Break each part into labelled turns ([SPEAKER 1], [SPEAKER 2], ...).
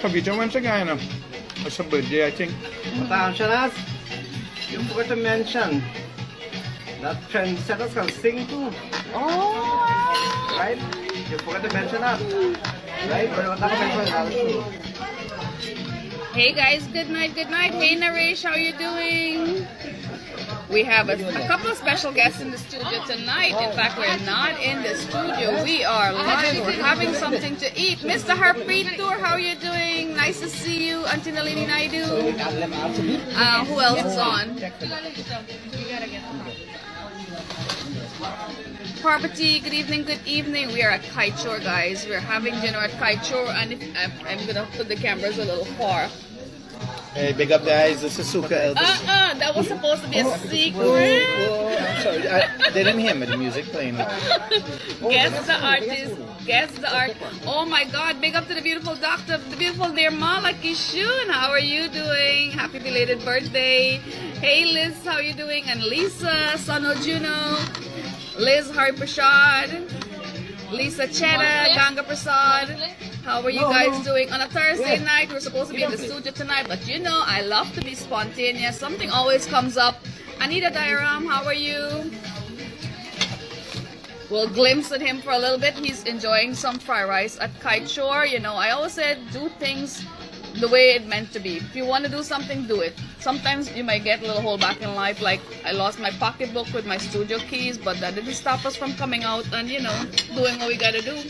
[SPEAKER 1] Kavita went to Guyana. It's her birthday, I think.
[SPEAKER 2] Shanaz, you forgot to mention that trendsetters can sing too.
[SPEAKER 3] Oh.
[SPEAKER 2] Right? You forgot to mention that. Right?
[SPEAKER 3] Hey guys, good night, good night. Hey Naresh, how you doing? We have a couple of special guests in the studio tonight. In fact, we're not in the studio. We are live. We're having something to eat. Mr. Harpreet Tour, how are you doing? Nice to see you. Auntie Nalini Naidu. Who else is on? Parvati, good evening, good evening. We are at Kite Shore, guys. We're having dinner at Kite Shore, and I'm going to put the cameras a little far.
[SPEAKER 1] Hey, big up guys, this is Soca Elvis.
[SPEAKER 3] That was supposed to be a secret.
[SPEAKER 1] I'm sorry, they didn't hear me, the music playing.
[SPEAKER 3] Guess the artist, guess the art. Oh my God, big up to the beautiful doctor, the beautiful Nirmala Kishun. How are you doing? Happy belated birthday. Hey Liz, how are you doing? And Lisa, Sono Juno, Liz Hari Prasad, Lisa Chetta, Ganga Prasad. How are you guys doing? On a Thursday night, we're supposed to be in the studio tonight, but you know, I love to be spontaneous. Something always comes up. Anita Dairam, how are you? We'll glimpse at him for a little bit. He's enjoying some fried rice at Kite Shore. You know, I always said, do things the way it meant to be. If you want to do something, do it. Sometimes you might get a little holdback in life, like I lost my pocketbook with my studio keys, but that didn't stop us from coming out and, you know, doing what we gotta do.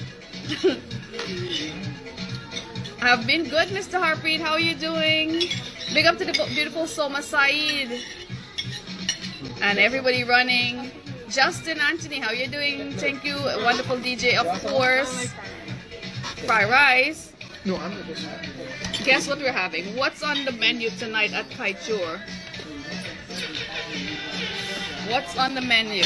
[SPEAKER 3] I've been good, Mr. Harpreet. How are you doing? Big up to the beautiful Soma Saeed and everybody running. Justin Anthony, how are you doing? Thank you. A wonderful DJ, of course. Fried rice.
[SPEAKER 1] No, I'm not.
[SPEAKER 3] Guess what we're having? What's on the menu tonight at Kite Shore? What's on the menu?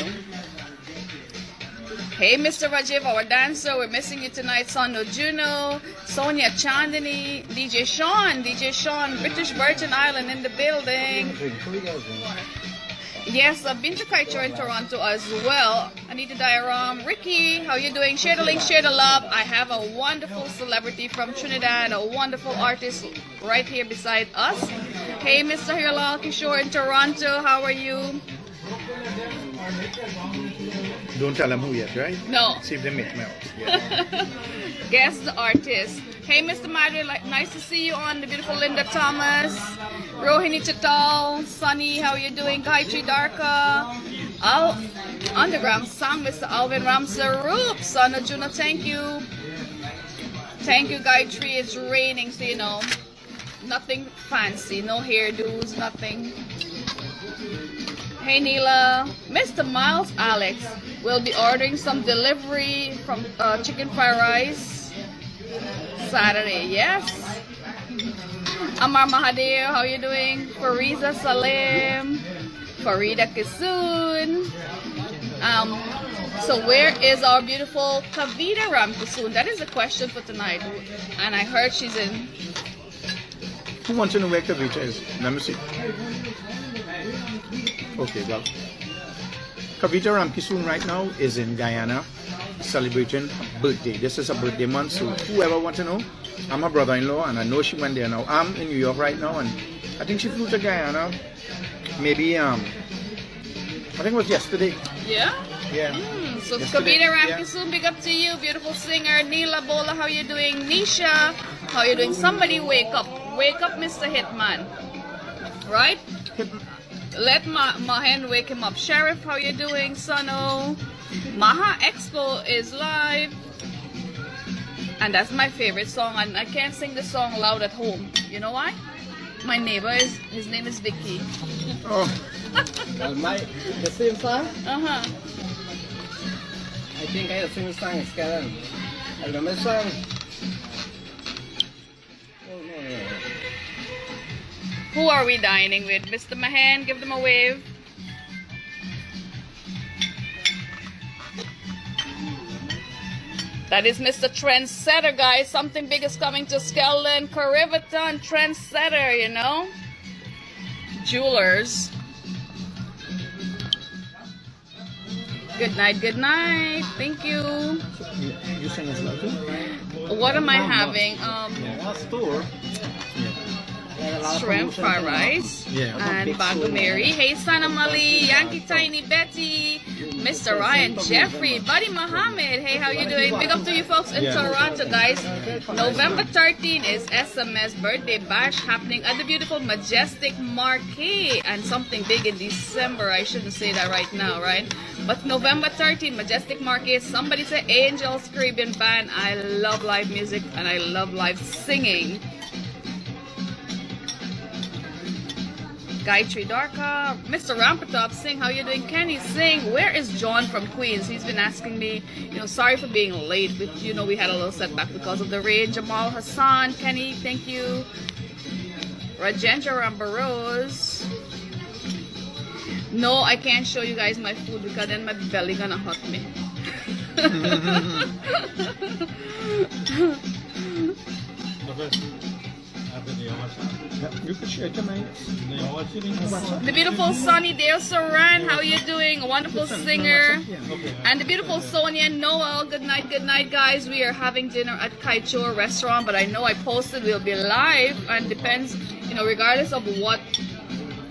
[SPEAKER 3] Hey, Mr. Rajiv, our dancer. We're missing you tonight. Sono Juno, Sonia Chandani, DJ Sean, British Virgin Island in the building. Yes, I've been to Kite Shore in Toronto as well. Anita Dairam, Ricky, how you doing? Share the link, share the love. I have a wonderful celebrity from Trinidad, a wonderful artist right here beside us. Hey, Mr. Hirlal Kishore in Toronto, how are you?
[SPEAKER 1] Don't tell them who yet, right?
[SPEAKER 3] No.
[SPEAKER 1] See if they make me out. Yeah.
[SPEAKER 3] Guess the artist. Hey, Mr. Madre, nice to see you on. The beautiful Linda Thomas, Rohini Chatal, Sunny, how are you doing? Gayatri Darka, Underground Sam, Mr. Alvin Ramsaroop, Sana Juna, thank you. Thank you, Gayatri. It's raining, so you know, nothing fancy, no hairdos, nothing. Hey Neela, Mr. Miles Alex will be ordering some delivery from chicken fried rice Saturday. Yes. Amar Mahadev, how are you doing? Fariza Salim, Farida Kisoon. So where is our beautiful Kavita Ram Kisoon? That is the question for tonight. And I heard she's in.
[SPEAKER 1] Who wants to know where Kavita is? Let me see. Okay, well, Kavita Ramkisoon right now is in Guyana celebrating her birthday. This is her birthday month, so whoever wants to know, I'm her brother-in-law and I know she went there now. I'm in New York right now and I think she flew to Guyana maybe, I think it was yesterday.
[SPEAKER 3] Yeah?
[SPEAKER 1] Yeah.
[SPEAKER 3] So Kavita Ramkisoon, big up to you, beautiful singer. Neela Bola, how you doing? Nisha, how you doing? Somebody wake up. Wake up, Mr. Hitman. Right? Let Mahen wake him up. Sheriff, how you doing? Sano. Maha Expo is live. And that's my favorite song. And I can't sing the song loud at home. You know why? My neighbor his name is Vicky.
[SPEAKER 1] Oh.
[SPEAKER 2] The same song?
[SPEAKER 3] Uh-huh.
[SPEAKER 2] I think I have the same song as Karen. I remember the song. Oh, no.
[SPEAKER 3] Who are we dining with? Mr. Mahan, give them a wave. That is Mr. Trendsetter, guys. Something big is coming to Skeldon, Carivaton, Trendsetter, you know? Jewelers. Good night, good night. Thank you.
[SPEAKER 1] You sing as well too?
[SPEAKER 3] What am I having?
[SPEAKER 2] Store.
[SPEAKER 3] Shrimp fried rice and bagameri. Hey, Sana Mali, Yankee Tiny Betty, Mr. Ryan Jeffrey, Buddy Muhammad. Hey, how you doing? Big up to you folks in Toronto, guys. November 13 is SMS birthday bash happening at the beautiful Majestic Marquee, and something big in December. I shouldn't say that right now, right? But November 13, Majestic Marquee. Somebody say Angels Caribbean Band. I love live music and I love live singing. Gayatri Darka, Mr. Rampatop, sing. How you doing? Kenny, sing. Where is John from Queens? He's been asking me, sorry for being late, but we had a little setback because of the rain. Jamal Hassan, Kenny, thank you. Rajendra Rambarose. No, I can't show you guys my food because then my belly gonna hurt me.
[SPEAKER 1] You can share to me.
[SPEAKER 3] The beautiful Sunny Dale Saran, how you doing? A wonderful singer. And the beautiful Sonia Noel, good night, guys. We are having dinner at Kaichor restaurant, but I know I posted we'll be live, and depends, regardless of what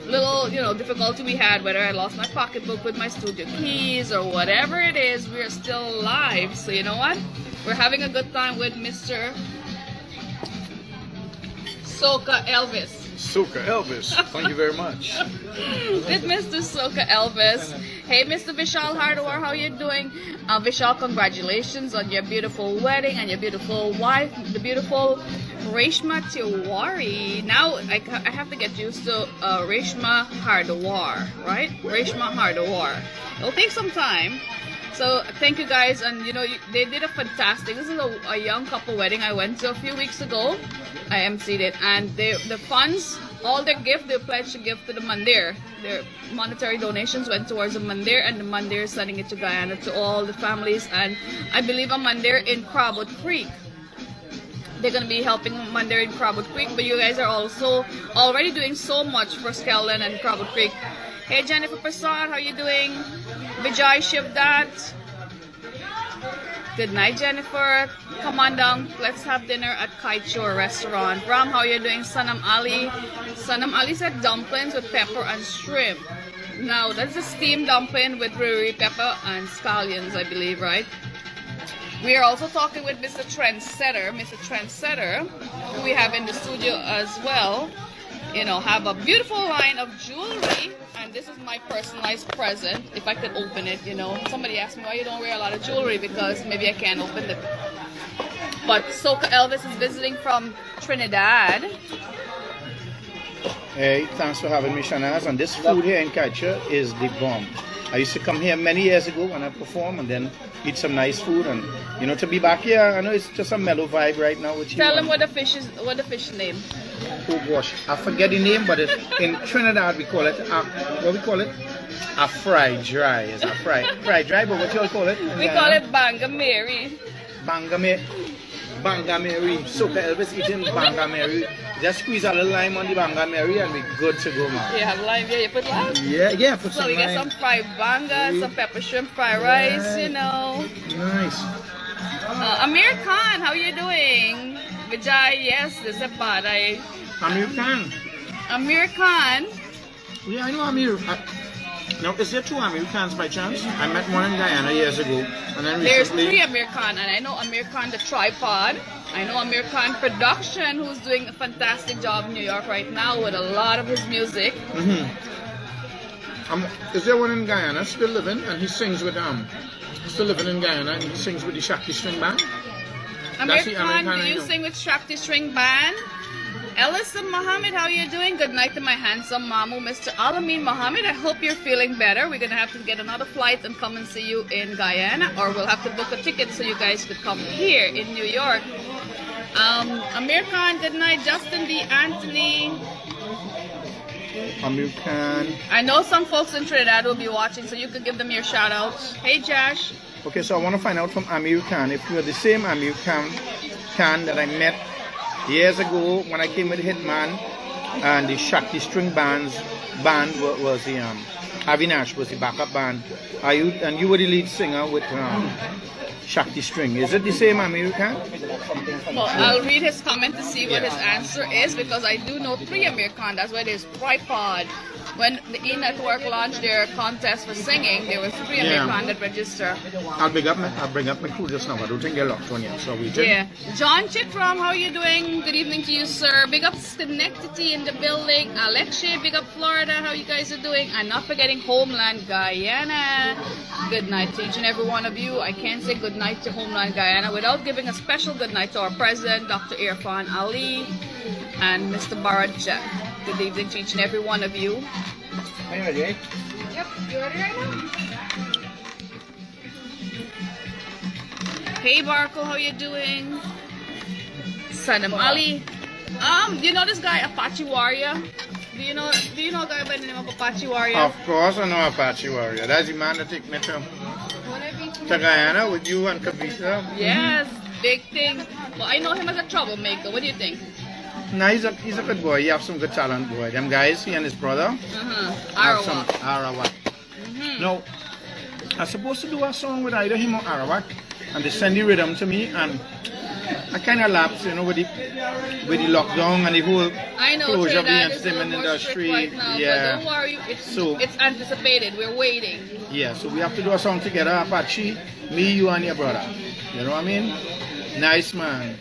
[SPEAKER 3] little, difficulty we had, whether I lost my pocketbook with my studio keys or whatever it is, we're still live. So you know what? We're having a good time with Mr. Soca Elvis.
[SPEAKER 1] Soca Elvis, thank you very much.
[SPEAKER 3] With Mr. Soca Elvis. Hey, Mr. Vishal Hardwar, how you doing? Vishal, congratulations on your beautiful wedding and your beautiful wife, the beautiful Reshma Tiwari. Now, I have to get used to Reshma Hardwar, right? Reshma Hardwar. It'll take some time. So thank you guys, and they did a fantastic. This is a young couple wedding I went to a few weeks ago. I emceed it, and the funds, all their gift, they pledged to give to the Mandir. Their monetary donations went towards the Mandir, and the Mandir is sending it to Guyana to all the families, and I believe a Mandir in Crabwood Creek. They're going to be helping Mandir in Crabwood Creek, but you guys are also already doing so much for Skelton and Crabwood Creek. Hey, Jennifer Prasad, how you doing? Vijay Shivdat. Good night, Jennifer. Come on down. Let's have dinner at Kaichor restaurant. Ram, how you doing? Sanam Ali. Sanam Ali said dumplings with pepper and shrimp. Now, that's a steamed dumpling with ruri pepper and scallions, I believe, right? We are also talking with Mr. Trendsetter. Mr. Trendsetter, who we have in the studio as well. Have a beautiful line of jewelry, and this is my personalized present. If I could open it, somebody asked me why you don't wear a lot of jewelry, because maybe I can't open it. But Soca Elvis is visiting from Trinidad.
[SPEAKER 1] Hey, thanks for having me, Shanaz. And this food here in Kaichor is the bomb. I used to come here many years ago when I perform, and then eat some nice food, and to be back here, I know it's just a mellow vibe right now with you.
[SPEAKER 3] Tell them what the fish name.
[SPEAKER 1] Oh gosh, I forget the name, but in Trinidad we call it what we call it? A fried dry. It's a fried dry, but what you all call it?
[SPEAKER 3] We call it Bangameri.
[SPEAKER 1] Bangameri. Soca Elvis eating Bangameri. Just squeeze a little lime on the Bangameri and we're good to go, man.
[SPEAKER 3] You have lime? Yeah, you put lime?
[SPEAKER 1] Yeah, put some
[SPEAKER 3] lime. So we get some fried banga, some pepper shrimp, fried rice,
[SPEAKER 1] Nice.
[SPEAKER 3] Amir Khan, how you doing? Vijay, yes, this is bad.
[SPEAKER 1] Amir Khan.
[SPEAKER 3] Amir Khan.
[SPEAKER 1] Yeah, I know Amir. Now, is there two Amir Khans by chance? I met one in Guyana years ago. And then
[SPEAKER 3] there's three Amir Khan, and I know Amir Khan the Tripod. I know Amir Khan Production, who's doing a fantastic job in New York right now with a lot of his music.
[SPEAKER 1] Is there one in Guyana still living? And he sings with still living in Guyana, and he sings with the Shakti String Band.
[SPEAKER 3] Amir Khan, do you sing with Shakti String Band? Ellison Mohammed, how you doing? Good night to my handsome mamu, Mr. Alamin Mohammed. I hope you're feeling better. We're going to have to get another flight and come and see you in Guyana, or we'll have to book a ticket so you guys could come here in New York. Amir Khan, good night. Justin D. Anthony.
[SPEAKER 1] Amir Khan.
[SPEAKER 3] I know some folks in Trinidad will be watching, so you could give them your shout out. Hey, Josh.
[SPEAKER 1] Okay, so I want to find out from Amir Khan if you're the same Amir Khan that I met years ago when I came with Hitman, and the Shakti String band was the Avinash was the backup band. You were the lead singer with Shakti string. Is it the same American?
[SPEAKER 3] Well, I'll read his comment to see what his answer is, because I do know 3 American. That's why there's tripod. When the E-Network launched their contest for singing, there were 3 American that register.
[SPEAKER 1] I'll bring up my crew just now. I don't think they're locked on yet. So we did.
[SPEAKER 3] Yeah. John Chitram, how are you doing? Good evening to you, sir. Big up Schenectady in the building. Alexei, big up Florida. How you guys are doing? And not forgetting Homeland Guyana. Good night to each and every one of you. I can't say good night to Homeland Guyana without giving a special good night to our president, Dr. Irfan Ali, and Mr. Barajat. Good evening to each and every one of you.
[SPEAKER 2] Are you ready?
[SPEAKER 3] Yep, you ready right now? Hey Barco, how you doing? Sanam Ali. Do you know this guy Apache Warrior? Do you know a guy by the name of Apache Warrior?
[SPEAKER 1] Of course I know Apache Warrior. That's the man that take me to Guyana with you and Kavita.
[SPEAKER 3] Yes, big things. Well, I know him as a troublemaker. What do you think?
[SPEAKER 1] Nah, he's a good boy. He have some good talent, boy. Them guys, he and his brother. Have some Arawak. Now, I'm supposed to do a song with either him or Arawak, and they send the rhythm to me, and I kind of lapsed, you know, with the lockdown and the whole closure of the entertainment industry.
[SPEAKER 3] Right now, but don't worry, it's anticipated. We're waiting.
[SPEAKER 1] Yeah, so we have to do a song together, Apache, me, you, and your brother. You know what I mean? Nice, man.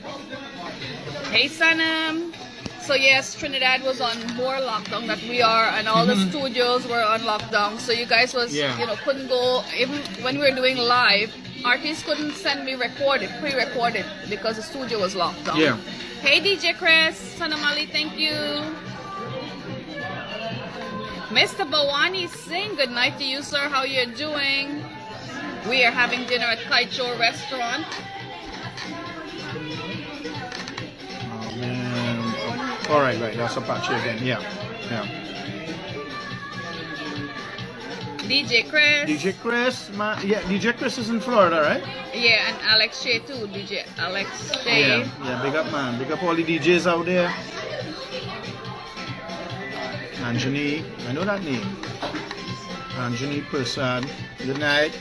[SPEAKER 3] Hey, Sanam. So yes, Trinidad was on more lockdown than we are, and all the studios were on lockdown. So you guys couldn't go, even when we were doing live, artists couldn't send me pre-recorded, because the studio was locked down.
[SPEAKER 1] Yeah.
[SPEAKER 3] Hey DJ Chris, Sanamali, thank you. Mr. Bawani Singh, good night to you, sir. How you doing? We are having dinner at Kaicho restaurant.
[SPEAKER 1] All right, that's Apache again. Yeah. DJ Chris, man. Yeah, DJ Chris is in Florida, right?
[SPEAKER 3] Yeah, and Alex Shea too. DJ Alex Shea.
[SPEAKER 1] Yeah, big up, man. Big up all the DJs out there. Anjani, I know that name. Anjani Prasad. Good night.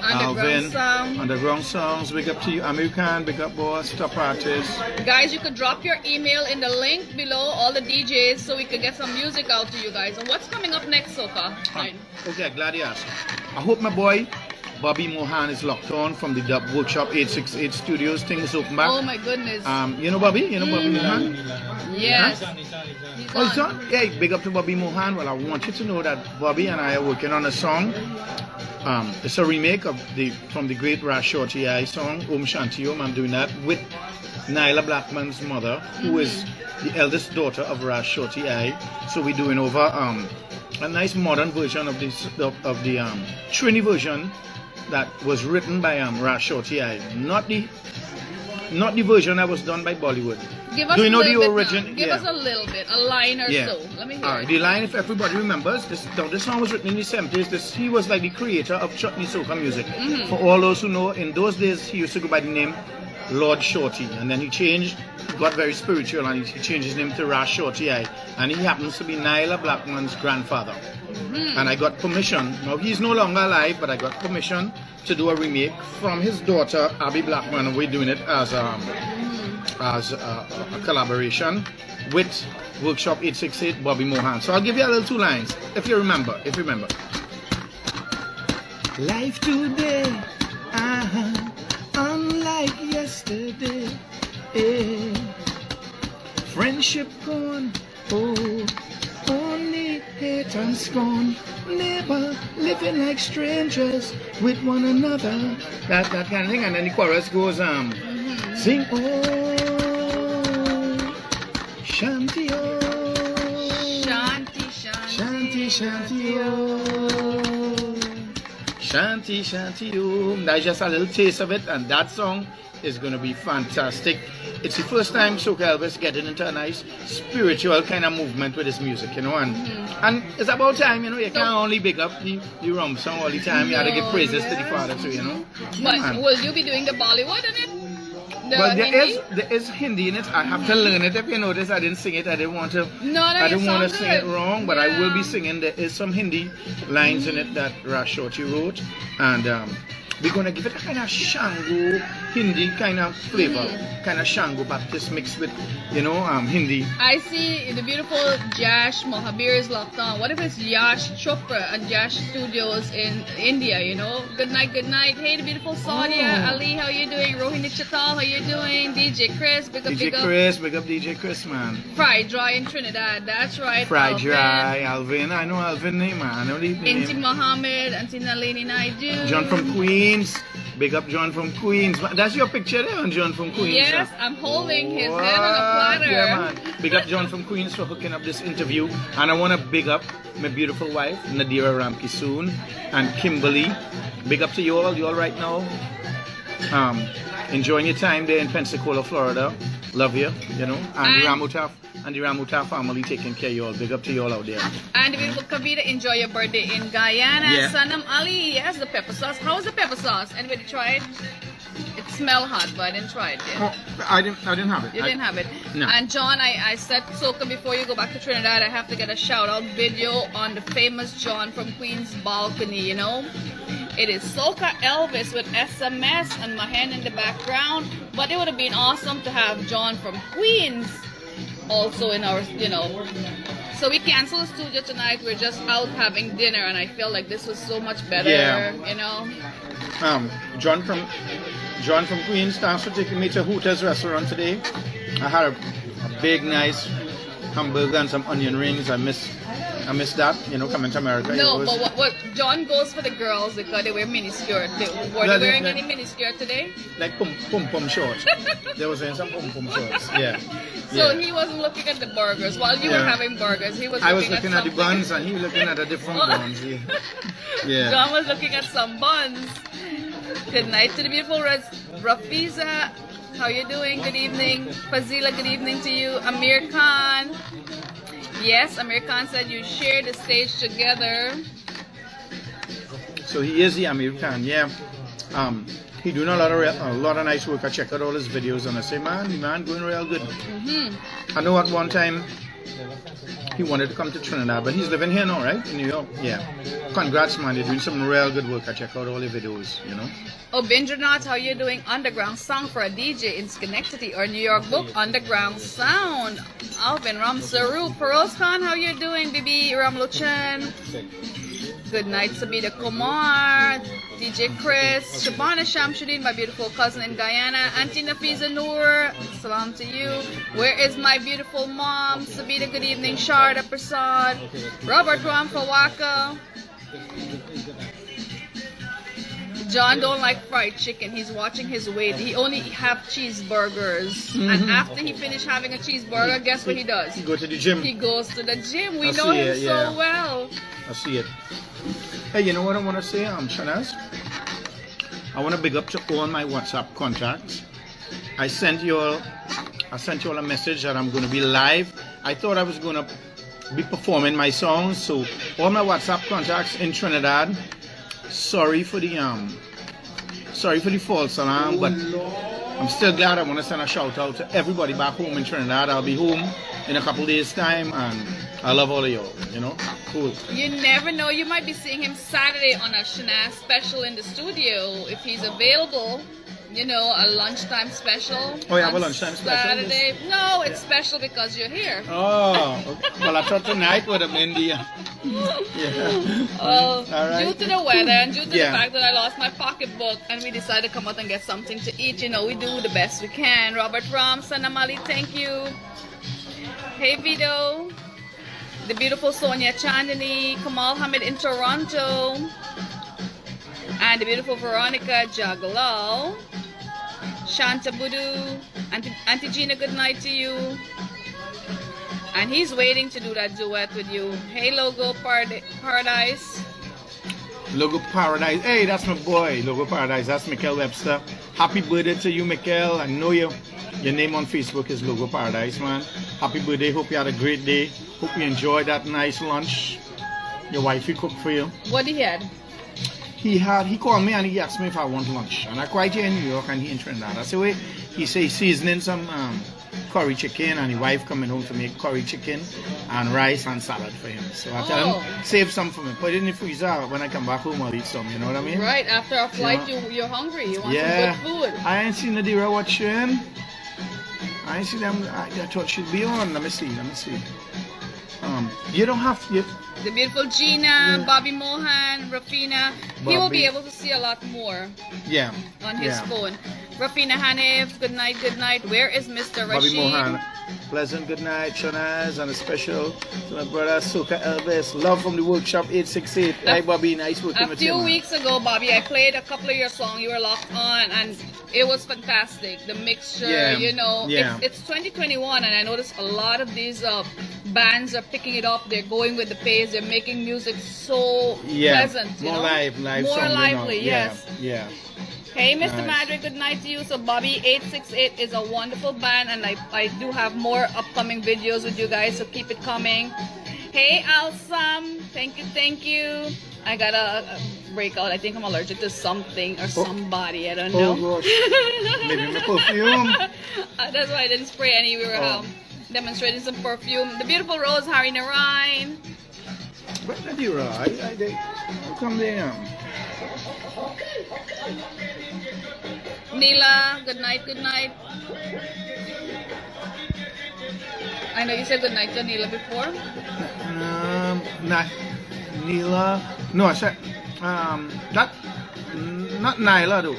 [SPEAKER 1] Underground Songs, big up to you. American, big up boss, top artists.
[SPEAKER 3] Guys, you could drop your email in the link below, all the DJs, so we could get some music out to you guys. And what's coming up next, Soca?
[SPEAKER 1] Okay, glad you asked. I hope my boy Bobby Mohan is locked on from the Dub Workshop 868 Studios. Things open back.
[SPEAKER 3] Oh my goodness.
[SPEAKER 1] You know Bobby? You know Bobby Mohan?
[SPEAKER 3] Yes.
[SPEAKER 1] Huh? He's on? Yeah, big up to Bobby Mohan. Well, I want you to know that Bobby and I are working on a song. It's a remake from the great Ras Shorty I song, Om Shanti Om. I'm doing that with Nyla Blackman's mother, who is the eldest daughter of Ras Shorty I. So we're doing over a nice modern version of the Trini version that was written by Ras Shorty I, not the version that was done by Bollywood.
[SPEAKER 3] Give us
[SPEAKER 1] Do you know
[SPEAKER 3] the
[SPEAKER 1] origin?
[SPEAKER 3] Give us a little bit, a line or so. Let me hear
[SPEAKER 1] All right,
[SPEAKER 3] it.
[SPEAKER 1] the line, if everybody remembers, this song was written in the 70s. He was like the creator of Chutney Soca music. For all those who know, in those days, he used to go by the name Lord Shorty, and then he got very spiritual, and he changed his name to Ras Shorty I, and he happens to be Nyla Blackman's grandfather. And I got permission. Now he's no longer alive, but I got permission to do a remake from his daughter Abby Blackman, and we're doing it as a collaboration with Workshop 868 Bobby Mohan. So I'll give you a little 2 lines if you remember. Life today, unlike yesterday. Friendship gone, only hate and scorn. Neighbor living like strangers with one another. That kind of thing, and then the chorus goes sing Shanti Shanti Shanti. That's just a little taste of it, and that song is going to be fantastic. It's the first time Soca Elvis getting into a nice spiritual kind of movement with his music, you know, and it's about time, you know. You can't only big up the rum song all the time. You have to give praises to the Father too, you know.
[SPEAKER 3] But will you be doing the Bollywood in it?
[SPEAKER 1] Well, there is Hindi in it. I have to learn it. If you notice, I didn't sing it. I didn't want to. I didn't want to sing it wrong, but I will be singing. There is some Hindi lines in it that Ras Shorty wrote, and we're gonna give it a kind of Shango Hindi kind of flavor, kind of Shango Baptist mixed with, you know, Hindi.
[SPEAKER 3] I see the beautiful Jash Mohabir is locked on. What if it's Yash Chopra and Jash Studios in India, you know? Good night, good night. Hey, the beautiful Sadia, Ali, how you doing? Rohini Chatal, how you doing? DJ Chris, big up,
[SPEAKER 1] DJ
[SPEAKER 3] big up.
[SPEAKER 1] Chris, big up DJ Chris, man.
[SPEAKER 3] Fried Dry in Trinidad, that's right.
[SPEAKER 1] Fried
[SPEAKER 3] Alvin.
[SPEAKER 1] Dry, Alvin. I know Alvin name, man. I know the
[SPEAKER 3] Inti
[SPEAKER 1] name.
[SPEAKER 3] Mohammed, Auntie Nalini Naidu.
[SPEAKER 1] John from Queens. Big up John from Queens. That's your picture there on John from Queens.
[SPEAKER 3] Yes, I'm holding his head on a platter.
[SPEAKER 1] Yeah, man. Big up John from Queens for hooking up this interview. And I want to big up my beautiful wife, Nadira Ramkisoon, and Kimberly. Big up to you all right now. Enjoying your time there in Pensacola, Florida. Love you, you know. And the Ramuta family taking care of you all. Big up to you all out there.
[SPEAKER 3] And the beautiful Kavita, enjoy your birthday in Guyana.
[SPEAKER 1] Yeah.
[SPEAKER 3] Sanam Ali, yes, the pepper sauce. How is the pepper sauce? Anybody try it? It smelled hot, but I didn't try it yet.
[SPEAKER 1] Oh, I didn't have it.
[SPEAKER 3] You didn't have it.
[SPEAKER 1] No.
[SPEAKER 3] And John, I said, Soca, before you go back to Trinidad, I have to get a shout out video on the famous John from Queens balcony, you know. It is Soca Elvis with SMS and my hand in the background. But it would have been awesome to have John from Queens also in our, you know. So we canceled the studio tonight. We're just out having dinner, and I feel like this was so much better, you know.
[SPEAKER 1] John from Queens, thanks for taking me to Hooters restaurant today. I had a big, nice hamburger and some onion rings. I miss that, you know, coming to America.
[SPEAKER 3] No, but what John goes for the girls because they wear miniskirt. Were they wearing any miniskirt today?
[SPEAKER 1] Like pum shorts. They were wearing some pum shorts. Yeah.
[SPEAKER 3] So he wasn't looking at the burgers while you were having burgers.
[SPEAKER 1] I was looking at the buns and he was looking at the different buns. Yeah.
[SPEAKER 3] John was looking at some buns. Good night to the beautiful Rafiza. How you doing? Good evening. Fazila, good evening to you. Amir Khan. Yes, Amir Khan said you share the stage together.
[SPEAKER 1] So he is the Amir Khan, yeah. He doing a lot of nice work. I check out all his videos and I say, man, doing real good. I know at one time he wanted to come to Trinidad, but he's living here now, right? In New York. Yeah. Congrats, man. You're doing some real good work. I check out all your videos, you know.
[SPEAKER 3] Oh, Bindranath, how you doing? Underground song for a DJ in Schenectady or New York book. Underground sound. Alvin Ram Saru. Feroz Khan, how you doing? Bibi Ramlochan. Good night, Sabida Kumar. DJ Chris. Shabana Shamshuddin, my beautiful cousin in Guyana. Auntie Nafiza Noor. Salam to you. Where is my beautiful mom? Sabida, good evening. Sharda Prasad. Robert Ram Fawaka. John don't like fried chicken. He's watching his weight. He only have cheeseburgers. And after he finish having a cheeseburger, guess what he does?
[SPEAKER 1] He goes to the gym.
[SPEAKER 3] He goes to the gym. We know him so well.
[SPEAKER 1] I see it. Hey, you know what I want to say, Shanaz? I want to big up to all my WhatsApp contacts. I sent you all a message that I'm going to be live. I thought I was going to be performing my songs. So all my WhatsApp contacts in Trinidad, sorry for the false alarm, but I'm still glad. I want to send a shout out to everybody back home in Trinidad. I'll be home in a couple days time and I love all of y'all, you know. Cool.
[SPEAKER 3] You never know, you might be seeing him Saturday on a Shanaz special in the studio if he's available. You know, a lunchtime special.
[SPEAKER 1] Oh, you have a lunchtime special?
[SPEAKER 3] Saturday. No, it's special because you're here.
[SPEAKER 1] Oh, well, I thought tonight would have been the... Yeah.
[SPEAKER 3] Well,
[SPEAKER 1] right.
[SPEAKER 3] Due to the weather and due to the fact that I lost my pocketbook and we decided to come out and get something to eat, you know, we do the best we can. Robert Ram, Sanamali, thank you. Hey, Vito. The beautiful Sonia Chandani, Kamal Hamid in Toronto. And the beautiful Veronica Jagalal. Shanta Budu. Auntie Gina, good night to you. And he's waiting to do that duet with you. Hey, Logo Paradise.
[SPEAKER 1] Logo Paradise. Hey, that's my boy, Logo Paradise. That's Mikel Webster. Happy birthday to you, Mikel. I know your name on Facebook is Logo Paradise, man. Happy birthday. Hope you had a great day. Hope you enjoyed that nice lunch your wifey cooked for you.
[SPEAKER 3] What he had?
[SPEAKER 1] he called me and he asked me if I want lunch. And I quite here in New York and he in Trinidad. I said, wait, he said he's seasoning some curry chicken and his wife coming home to make curry chicken and rice and salad for him. So I tell him, save some for me. Put it in the freezer. When I come back home, I'll eat some. You know what I mean?
[SPEAKER 3] Right, after a flight, you're hungry. You want some good food.
[SPEAKER 1] I ain't seen Nadira watching. I ain't seen them. I thought she'd be on. Let me see. You don't have to.
[SPEAKER 3] The beautiful Gina, Bobby Mohan, Rafina. He will be able to see a lot more.
[SPEAKER 1] Yeah.
[SPEAKER 3] On his phone. Rafina Hanif, good night, good night. Where is Mr. Rashid?
[SPEAKER 1] Bobby Mohan, pleasant good night. Shanaz, and a special to my brother Soca Elvis. Love from the workshop 868. Hi Bobby, nice working with you.
[SPEAKER 3] A few weeks ago, Bobby, I played a couple of your songs. You were locked on, and it was fantastic. The mixture, you know. It's 2021, and I noticed a lot of these bands are picking it up. They're going with the pace. They're making music so pleasant.
[SPEAKER 1] More lively.
[SPEAKER 3] Yes.
[SPEAKER 1] Yeah.
[SPEAKER 3] Hey, Mr. Madrid, good night to you. So Bobby 868 is a wonderful band, and I do have more upcoming videos with you guys, so keep it coming. Hey, Alsam, thank you. I got a breakout. I think I'm allergic to something or somebody. I don't know.
[SPEAKER 1] Oh gosh. Maybe my perfume.
[SPEAKER 3] That's why I didn't spray any. We were demonstrating some perfume. The beautiful Rose, Harry Narain.
[SPEAKER 1] But Nadira, I come there.
[SPEAKER 3] Neela, good night, good night. I know you said good night to Neela before.
[SPEAKER 1] Not Neela. No, I said not Nyla though.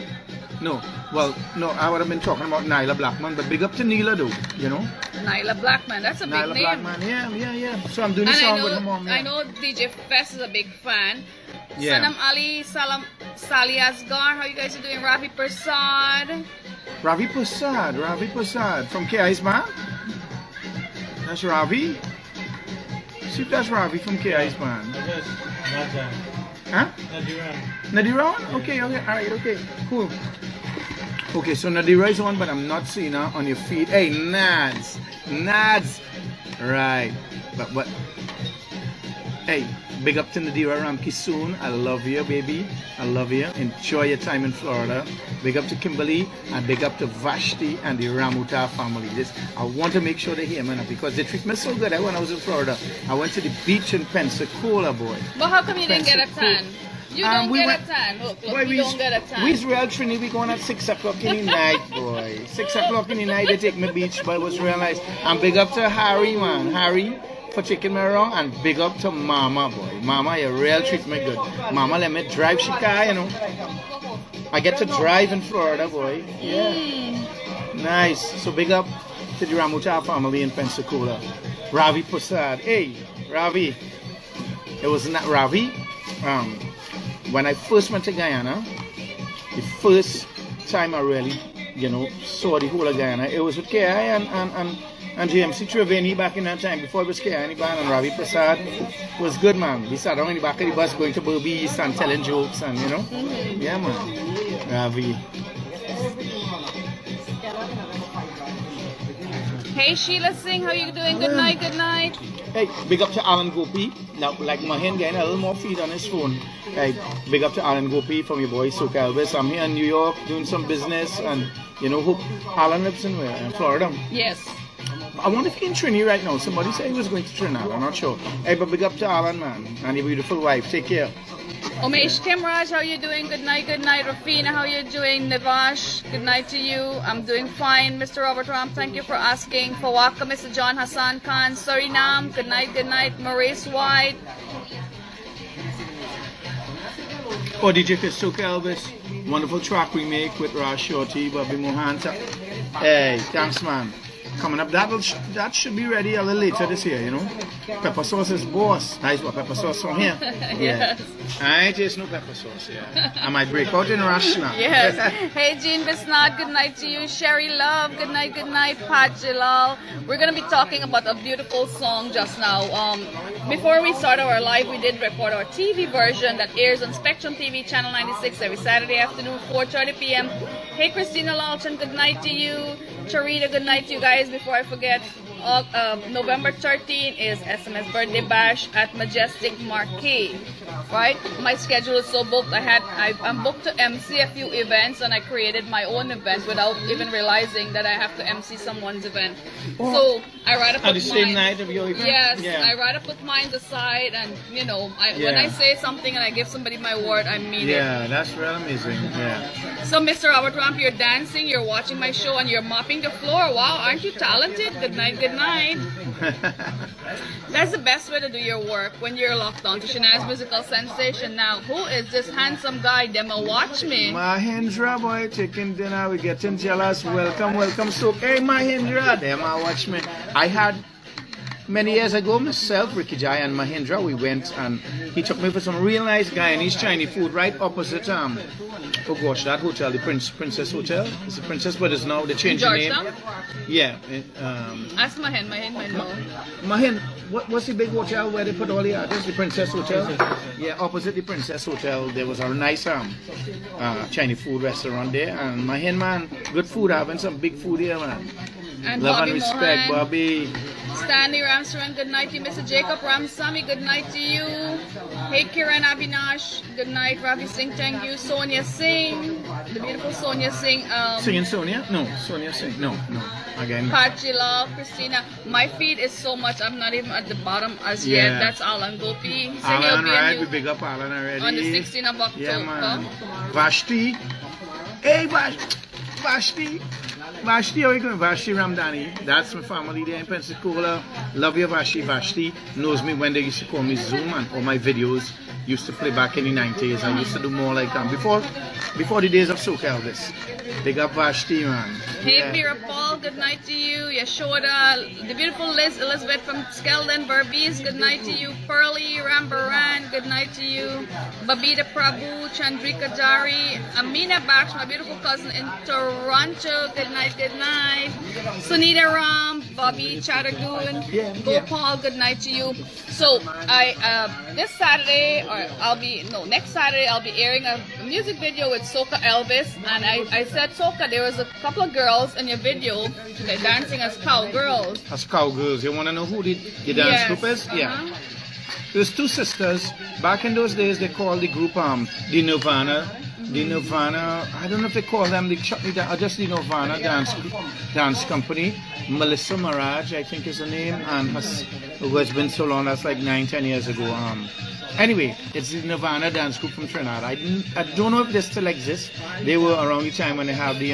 [SPEAKER 1] No, well, no, I would have been talking about Nyla Blackman, but big up to Neela though, you know.
[SPEAKER 3] Nyla Blackman, that's a big name.
[SPEAKER 1] Nyla Blackman, yeah. So I'm doing a song with her mom.
[SPEAKER 3] I know DJ Fest is a big fan.
[SPEAKER 1] Yeah.
[SPEAKER 3] Sanam Ali, Sali Asgar, how you guys are doing? Ravi Prasad.
[SPEAKER 1] Ravi Prasad from KI's man. That's Ravi. See if that's Ravi from KI's man. Huh? Nadiran? Okay, alright, okay, cool. Okay, so Nadira is on, but I'm not seeing her on your feed. Hey, Nads. Right. But hey, big up to Nadira Ramki soon. I love you, baby. I love you. Enjoy your time in Florida. Big up to Kimberly and big up to Vashti and the Ramuta family. I want to make sure they hear me because they treat me so good. When I was in Florida, I went to the beach in Pensacola, boy.
[SPEAKER 3] But how come you didn't get a tan? You don't get a tan. Look, we don't get a tan.
[SPEAKER 1] We's real Trinity. We going at 6 o'clock in the night, boy. 6 o'clock in the night, they take me beach, but it was real nice. And big up to Harry, man. Harry for taking me around, and big up to Mama, boy. Mama, you real treat me good. Mama, let me drive Chicago, you know. I get to drive in Florida, boy. Yeah. Nice. So big up to the Ramuta family in Pensacola. Ravi Prasad. Hey, Ravi. It was not Ravi. When I first went to Guyana, the first time I really, saw the whole of Guyana, it was with KI and JMC Treveni back in that time, before it was KI and and Ravi Prasad. It was good, man. We sat down in the back of the bus going to Burbies and telling jokes and, Yeah, man. Ravi.
[SPEAKER 3] Hey, Sheila Singh, how you doing? Good night, good night.
[SPEAKER 1] Hey, big up to Alan Gopi. Now, like Mahin getting a little more feed on his phone. Hey, big up to Alan Gopi from your boy Soca Elvis. I'm here in New York doing some business, and hope Alan lives in where? In Florida.
[SPEAKER 3] Yes.
[SPEAKER 1] I wonder if he's in Trinidad right now. Somebody said he was going to Trinidad. I'm not sure. Hey, but big up to Alan, man, and your beautiful wife. Take care.
[SPEAKER 3] Umesh Timraj, how you doing? Good night, Rafina, how you doing? Nivash, good night to you. I'm doing fine. Mr. Robert Ram, thank you for asking. Fawaka, Mr. John Hassan Khan, Suriname, good night. Maurice White.
[SPEAKER 1] Oh, DJ Soca Elvis, wonderful track we make with Raj Shorty, Bobby Mohan. Hey, thanks, man. Coming up, that should be ready a little later this year, Pepper sauce is boss. Nice, what pepper sauce from here?
[SPEAKER 3] Yes.
[SPEAKER 1] I ain't taste no pepper sauce, I might break out in rush now.
[SPEAKER 3] Yes. Hey, Jean Bisnad, good night to you. Sherry Love, good night. Pat Jalal. We're going to be talking about a beautiful song just now. Before we start our live, we did record our TV version that airs on Spectrum TV, Channel 96, every Saturday afternoon, 4:30 p.m. Hey, Christina Lalton, good night to you. Charita, good night to you guys. Before I forget, November 13 is SMS birthday bash at Majestic Marquee. Right? My schedule is so booked. I'm booked to MC a few events, and I created my own event without even realizing that I have to MC someone's event.
[SPEAKER 1] Oh.
[SPEAKER 3] So I rather put
[SPEAKER 1] At the same night of your event?
[SPEAKER 3] Yes,
[SPEAKER 1] Yeah.
[SPEAKER 3] I rather put mine aside, and you know, when I say something and I give somebody my word, I mean it.
[SPEAKER 1] Yeah, that's real amazing. Yeah.
[SPEAKER 3] So, Mr. Robert Ramp, you're dancing, you're watching my show, and you're mopping the floor. Wow, aren't you talented? Good night, good night. That's the best way to do your work when you're locked on to Shanaz Musical Sensation. Now, who is this handsome guy? Demo, watch me.
[SPEAKER 1] Mahindra boy, chicken dinner, we getting jealous. Welcome, welcome. So, hey Mahindra, Demo, watch me. I had many years ago myself, Ricky Jai and Mahindra, we went and he took me for some real nice Guyanese Chinese food right opposite oh gosh, that hotel, the Princess Hotel. It's the Princess, but it's now they changed the name. Yeah.
[SPEAKER 3] Ask Mahin might know.
[SPEAKER 1] Mahin, what's the big hotel where they put all the artists? The Princess Hotel? Yeah, opposite the Princess Hotel, there was a nice Chinese food restaurant there. And Mahin, man, good food, having some big food here, man.
[SPEAKER 3] And
[SPEAKER 1] Love
[SPEAKER 3] Bobby
[SPEAKER 1] and respect,
[SPEAKER 3] Mohan.
[SPEAKER 1] Bobby.
[SPEAKER 3] Stanley Ramsaran, good night to you. Mr. Jacob Ramsamy, good night to you. Hey Kiran Abinash, good night. Ravi Singh, thank you. Sonia Singh, the beautiful Sonia Singh.
[SPEAKER 1] Singing Sonia? No, Sonia Singh. No. Again.
[SPEAKER 3] Pachi Love, Christina. My feed is so much, I'm not even at the bottom as yet. That's Alan Gopi.
[SPEAKER 1] Alan, right? We big up Alan already.
[SPEAKER 3] On the 16th of October.
[SPEAKER 1] Yeah, man. Vashti. Hey, Vashti. Vashti, how are you going? Vashti Ramdani. That's my family there in Pensacola. Love you, Vashti. Vashti knows me when they used to call me Zoom, and all my videos used to play back in the 90s. I used to do more like before the days of Soca Elvis. Big up Vashti, man.
[SPEAKER 3] Hey, Vera Paul, good night to you. Yashoda, the beautiful Liz Elizabeth from Skeldon, Berbice, good night to you. Pearly Rambaran, good night to you. Babita Prabhu, Chandrika Jari, Amina Baksh, my beautiful cousin in Toronto, good night, good night. Sunita Ram, Bobby Chattergoon, Gopal, good night to you. So, this Saturday, next Saturday, I'll be airing a music video with Soca Elvis, and I said, Soca, there was a couple of girls in your video, they're dancing as cowgirls.
[SPEAKER 1] As cowgirls. You want to know who the dance group is? Yeah. There's two sisters. Back in those days, they called the group the Nirvana. The Nirvana, I don't know if they call them the Chutney, or just the Nirvana dance company. Melissa Mirage, I think is her name, and it's been so long, that's like 9-10 years ago. Anyway, it's the Nirvana dance group from Trinidad. I don't know if they still exist. They were around the time when they have the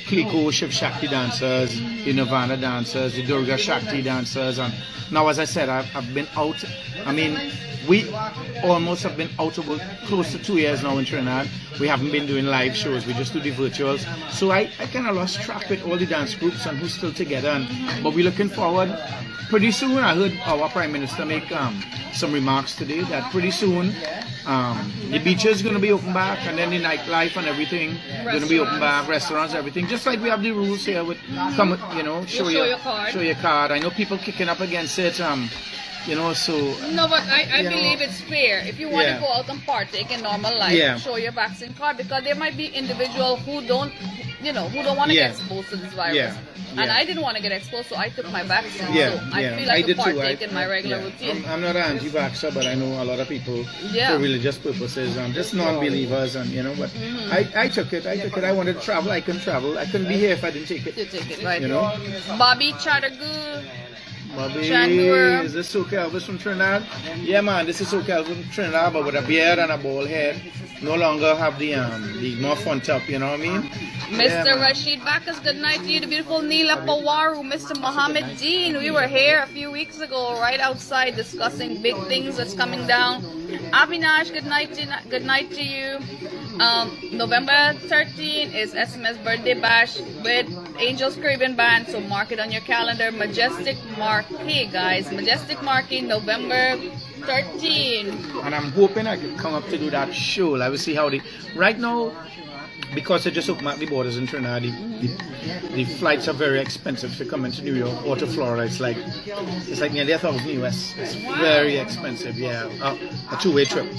[SPEAKER 1] Kliko Shiv Shakti dancers, the Nirvana dancers, the Durga Shakti dancers, and now as I said, I've been out. I mean, we almost have been out of work close to 2 years now in Trinidad. We haven't been doing live shows, we just do the virtuals. So I kind of lost track with all the dance groups and who's still together. But we're looking forward. Pretty soon, I heard our Prime Minister make some remarks today that pretty soon the beaches going to be open back, and then the nightlife and everything going to be open back, restaurants, everything. Just like we have the rules here with, come, show your card. I know people kicking up against it. So.
[SPEAKER 3] No, but I believe it's fair. If you want to go out and partake in normal life, show your vaccine card, because there might be individuals who don't want to get exposed to this virus. And I didn't want to get exposed, so I took my vaccine. So I feel like I partake in my regular routine.
[SPEAKER 1] I'm not an anti-vaxxer, but I know a lot of people for religious purposes, just non-believers, and but I took it. I wanted to travel. I couldn't travel. I couldn't be here if I didn't take it.
[SPEAKER 3] You take it, right? Bobby Chattergood.
[SPEAKER 1] Bobby, is this Soca Elvis from Trinidad? Yeah, man, this is Soca Elvis from Trinidad, but with a beard and a bald head. No longer have the more fun top, you know what I mean?
[SPEAKER 3] Mr. Rashid Bacchus, good night to you. The beautiful Neela Pawaru, Mr. Mohammed Dean. We were here a few weeks ago, right outside, discussing big things that's coming down. Avinash, good night to you. November 13 is SMS Birthday Bash with Angels Caribbean Band, so mark it on your calendar. Majestic Marquee, guys. Majestic Marquee, November 13.
[SPEAKER 1] And I'm hoping I can come up to do that show. Like, we see how right now, because they just opened up the borders in Trinidad, the flights are very expensive to come into New York or to Florida. It's like nearly $1,000 US. It's very expensive, a two-way trip.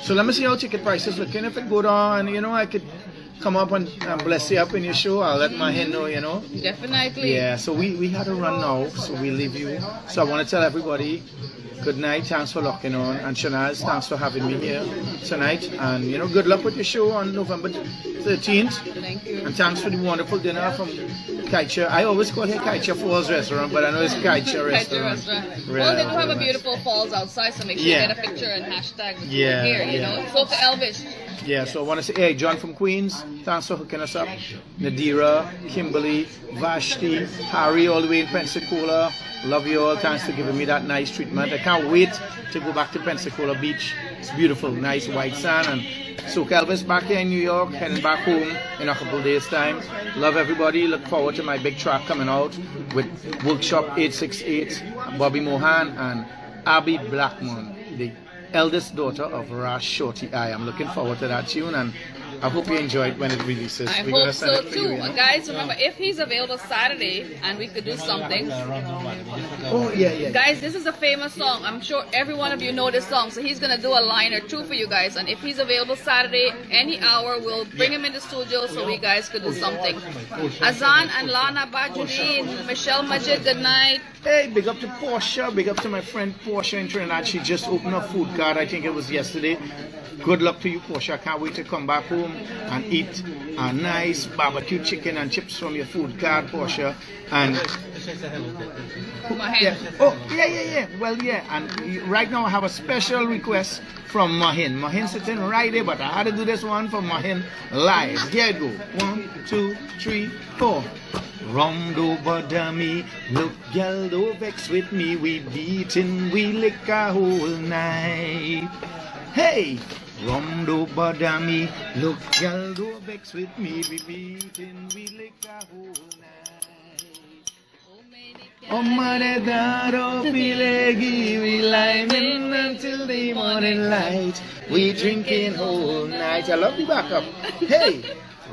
[SPEAKER 1] So let me see how ticket prices looking. If it go down, I could come up and bless you up in your show. I'll let my hen know, you know.
[SPEAKER 3] Definitely.
[SPEAKER 1] Yeah, so we had a run now, so we leave you. So I want to tell everybody good night, thanks for locking on, and Shanaz, thanks for having me here tonight, and you know, good luck with your show on November 13th.
[SPEAKER 3] Thank you.
[SPEAKER 1] And thanks for the wonderful dinner from Kaicha. I always call it Kaicha Falls Restaurant, but I know it's Kaicha Restaurant.
[SPEAKER 3] Well, they do have a beautiful falls outside, so make sure you get a picture and hashtag here, you know. Soca Elvis.
[SPEAKER 1] Yeah, so I want to say, hey, John from Queens, thanks for hooking us up. Nadira, Kimberly, Vashti, Harry, all the way in Pensacola. Love you all. Thanks for giving me that nice treatment. I can't wait to go back to Pensacola Beach. It's beautiful, nice white sand. And Soca Elvis back here in New York, heading back home in a couple days' time. Love everybody. Look forward to my big track coming out with Workshop 868, Bobby Mohan and Abby Blackmon, the eldest daughter of Rash Shorty. I am looking forward to that tune, and I hope you enjoy it when it releases.
[SPEAKER 3] I hope so too. You know? Guys, remember, if he's available Saturday and we could do something.
[SPEAKER 1] Oh, yeah.
[SPEAKER 3] Guys, this is a famous song. I'm sure every one of you know this song. So he's going to do a line or two for you guys. And if he's available Saturday, any hour, we'll bring him in the studio so we guys could do something. Azan and Lana Bajudi and Michelle Majid, good night.
[SPEAKER 1] Hey, big up to Portia. Big up to my friend Portia in Trinidad. She just opened a food cart. I think it was yesterday. Good luck to you, Portia. I can't wait to come back home and eat a nice barbecue chicken and chips from your food cart, Portia. And yeah. Well, yeah. And right now I have a special request from Mahin. Mahin sitting right there, but I had to do this one for Mahin live. Here it go. 1, 2, 3, 4. Rum do bother me, look girl do vex with me. We beatin', we lick a whole night. Hey! Rum do bother me, look girl do vex with me. We beatin', we lick a whole night. Oh mare daro pilegi, we liming until the morning light. We drinking whole night. I love the backup. Hey!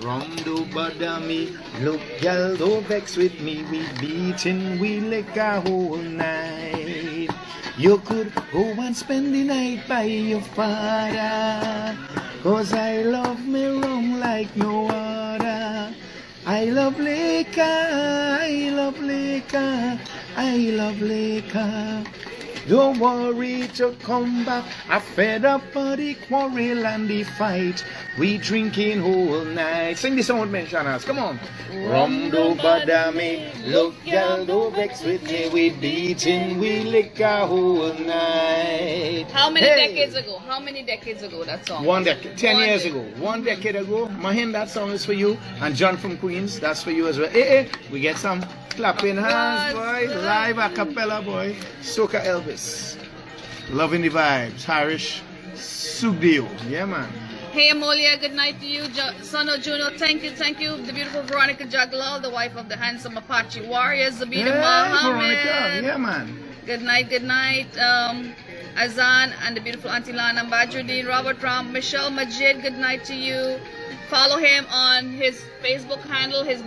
[SPEAKER 1] Rum do bother me, look girl do vex with me. We beatin', we lick a whole night. You could go and spend the night by your father, 'cause I love me rum like no other. I love liquor, I love liquor, I love liquor. Don't worry to come back. I fed up of the quarrel and the fight. We drinking whole night. Sing this song with me, Shanaz. Come on. Rum do bother me, look girl do vex with me. We beating, we lick a whole night.
[SPEAKER 3] How many decades ago? How many decades ago that song?
[SPEAKER 1] 1 decade, 10 years ago. 1 decade ago. Mahin, that song is for you. And John from Queens, that's for you as well. Hey, we get some clapping hands, boy. Live a cappella, boy. Soca Elvis. Loving the vibes. Harish Subdio. Yeah, man.
[SPEAKER 3] Hey, Amolia, good night to you. Son of Juno, thank you. The beautiful Veronica Jaglal, the wife of the handsome Apache warrior, Zabina Mohammed.
[SPEAKER 1] Veronica. Yeah, man.
[SPEAKER 3] Good night. Azan and the beautiful Auntie Lana Badruddin, Robert Ram, Michelle Majid, good night to you. Follow him on his Facebook handle. His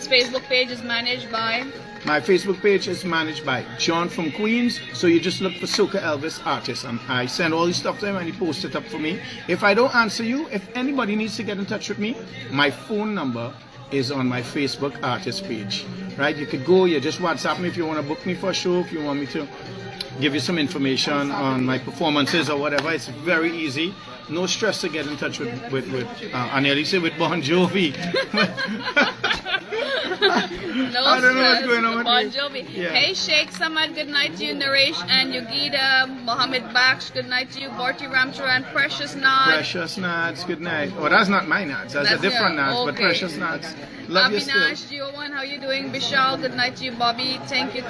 [SPEAKER 3] Facebook page is managed by...
[SPEAKER 1] My Facebook page is managed by John from Queens. So you just look for Soca Elvis Artist, and I send all this stuff to him and he posts it up for me. If I don't answer you, if anybody needs to get in touch with me, my phone number is on my Facebook artist page. Right? You could go, you just WhatsApp me if you want to book me for a show, if you want me to give you some information on my performances or whatever. It's very easy. No stress to get in touch with I nearly say with Bon Jovi. I don't know what's going on with
[SPEAKER 3] Bon Jovi. Yeah. Hey Sheikh Samad, good night to you. Naresh and Yugida, Mohammed Baksh, good night to you. Borti Ramcharan, Precious Nads.
[SPEAKER 1] Precious Nads, good night. Oh, that's not my Nads. That's a different Nads, but Precious Nads. Love you still.
[SPEAKER 3] Abinash, Gio1, how you doing? Bishal, good night to you. Bobby, thank you.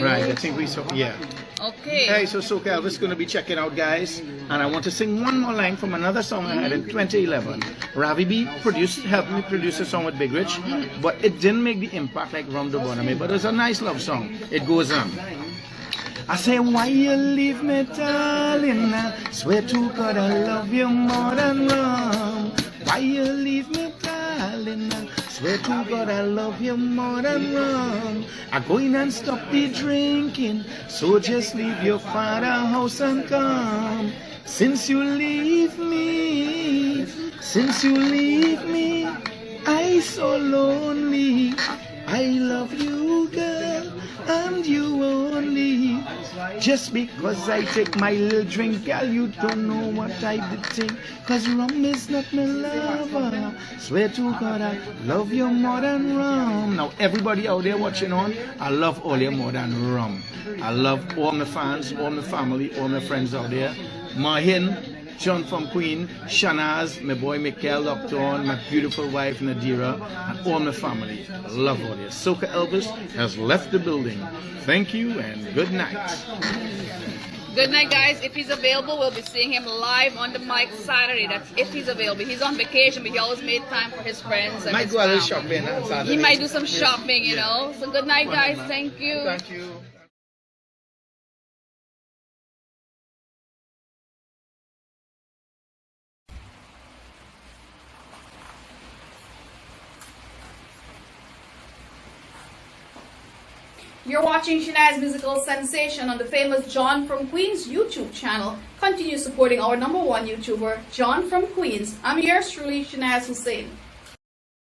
[SPEAKER 1] Right, I think we saw, yeah.
[SPEAKER 3] Okay.
[SPEAKER 1] Hey, so Soca Elvis is going to be checking out, guys. And I want to sing one more line from another song I had in 2011. Ravi B helped me produce a song with Big Rich, but it didn't make the impact like Rum Do Bother Me, but it's a nice love song. It goes on. I say, why you leave me, darling? I swear to God I love you more than rum. Why you leave me, darling? I swear to God I love you more than rum. I go in and stop the drinking, so just leave your father's house and come. Since you leave me, Since you leave me, I so lonely. I love you, girl, and you only. Just because I take my little drink, girl, you don't know what I did think. Cause rum is not my lover. Swear to God, I love you more than rum. Now, everybody out there watching on, I love all you more than rum. I love all my fans, all my family, all my friends out there. Mahin, John from Queen, Shanaz, my boy Michael Upton, my beautiful wife Nadira, and all my family. I love all this. Soca Elvis has left the building. Thank you and good night.
[SPEAKER 3] Good night, guys. If he's available, we'll be seeing him live on the mic Saturday. That's if he's available. He's on vacation, but he always made time for his friends. And
[SPEAKER 1] Might
[SPEAKER 3] his
[SPEAKER 1] go a little
[SPEAKER 3] family.
[SPEAKER 1] shopping on Saturday.
[SPEAKER 3] He might do some shopping, you know. So good night, guys. Thank you.
[SPEAKER 1] Thank you.
[SPEAKER 3] You're watching Shanaz Musical Sensation on the famous John from Queens YouTube channel. Continue supporting our #1 YouTuber, John from Queens. I'm yours truly, Shanaz Hussain.